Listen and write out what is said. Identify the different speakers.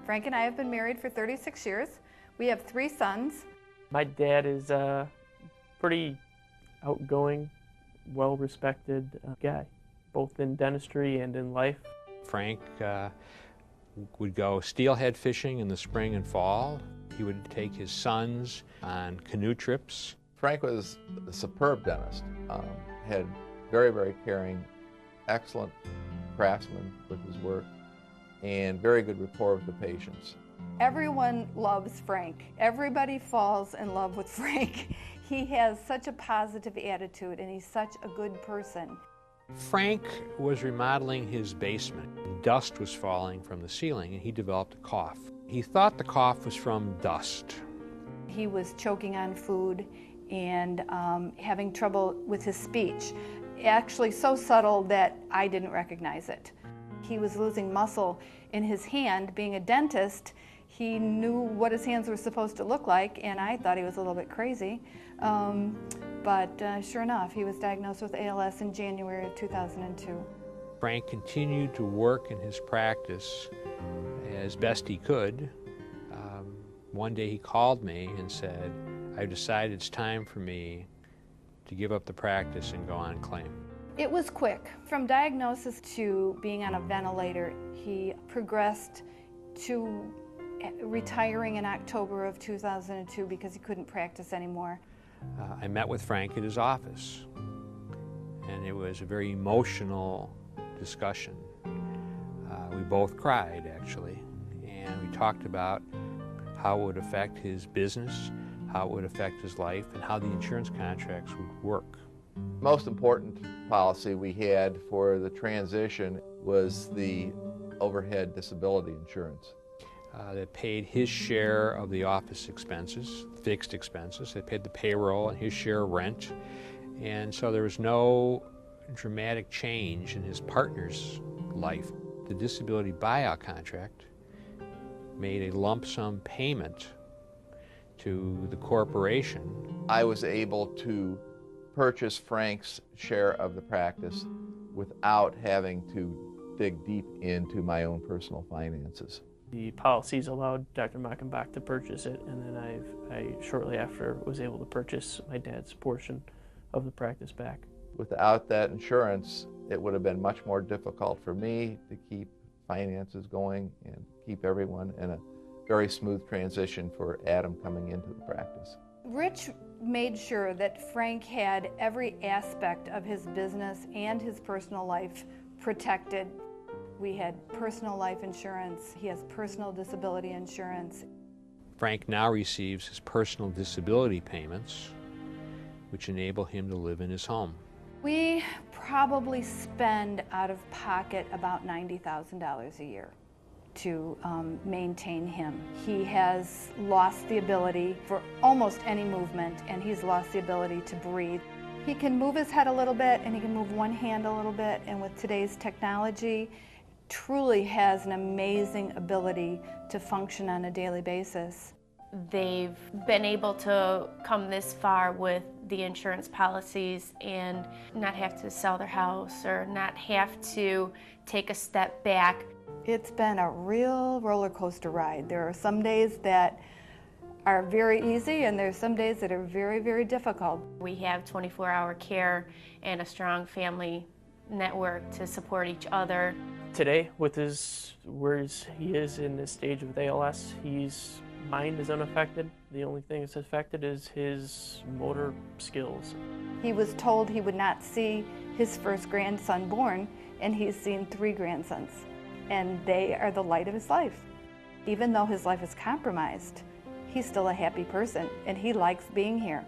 Speaker 1: Frank and I have been married for 36 years. We have 3 sons.
Speaker 2: My dad is a pretty outgoing, well-respected guy, both in dentistry and in life.
Speaker 3: Frank would go steelhead fishing in the spring and fall. He would take his sons on canoe trips.
Speaker 4: Frank was a superb dentist, had very, very caring, excellent craftsman with his work, and very good rapport with the patients.
Speaker 1: Everyone loves Frank. Everybody falls in love with Frank. He has such a positive attitude and he's such a good person.
Speaker 3: Frank was remodeling his basement. Dust was falling from the ceiling and he developed a cough. He thought the cough was from dust.
Speaker 1: He was choking on food and having trouble with his speech. Actually so subtle that I didn't recognize it. He was losing muscle in his hand. Being a dentist, he knew what his hands were supposed to look like, and I thought he was a little bit crazy. But sure enough, he was diagnosed with ALS in January of 2002.
Speaker 3: Frank continued to work in his practice as best he could. One day he called me and said, "I've decided it's time for me to give up the practice and go on claim."
Speaker 1: It was quick. From diagnosis to being on a ventilator, he progressed to retiring in October of 2002 because he couldn't practice anymore.
Speaker 3: I met with Frank at his office, and it was a very emotional discussion. We both cried, actually, and we talked about how it would affect his business, how it would affect his life, and how the insurance contracts would work.
Speaker 4: Most important policy we had for the transition was the overhead disability insurance.
Speaker 3: That paid his share of the office expenses, fixed expenses. They paid the payroll and his share of rent. And so there was no dramatic change in his partner's life. The disability buyout contract made a lump sum payment to the corporation.
Speaker 4: I was able to purchase Frank's share of the practice without having to dig deep into my own personal finances.
Speaker 2: The policies allowed Dr. Mockenbach to purchase it, and then I shortly after was able to purchase my dad's portion of the practice back.
Speaker 4: Without that insurance, it would have been much more difficult for me to keep finances going and keep everyone in a very smooth transition for Adam coming into the practice.
Speaker 1: Rich made sure that Frank had every aspect of his business and his personal life protected. We had personal life insurance. He has personal disability insurance.
Speaker 3: Frank now receives his personal disability payments, which enable him to live in his home.
Speaker 1: We probably spend out of pocket about $90,000 a year to maintain him. He has lost the ability for almost any movement, and he's lost the ability to breathe. He can move his head a little bit, and he can move one hand a little bit, and with today's technology, truly has an amazing ability to function on a daily basis.
Speaker 5: They've been able to come this far with the insurance policies and not have to sell their house or not have to take a step back.
Speaker 1: It's been a real roller coaster ride. There are some days that are very easy and there's some days that are very, very difficult.
Speaker 5: We have 24-hour care and a strong family network to support each other.
Speaker 2: Today, with where he is in this stage with ALS, his mind is unaffected. The only thing that's affected is his motor skills.
Speaker 1: He was told he would not see his first grandson born, and he's seen 3 grandsons. And they are the light of his life. Even though his life is compromised, he's still a happy person, and he likes being here.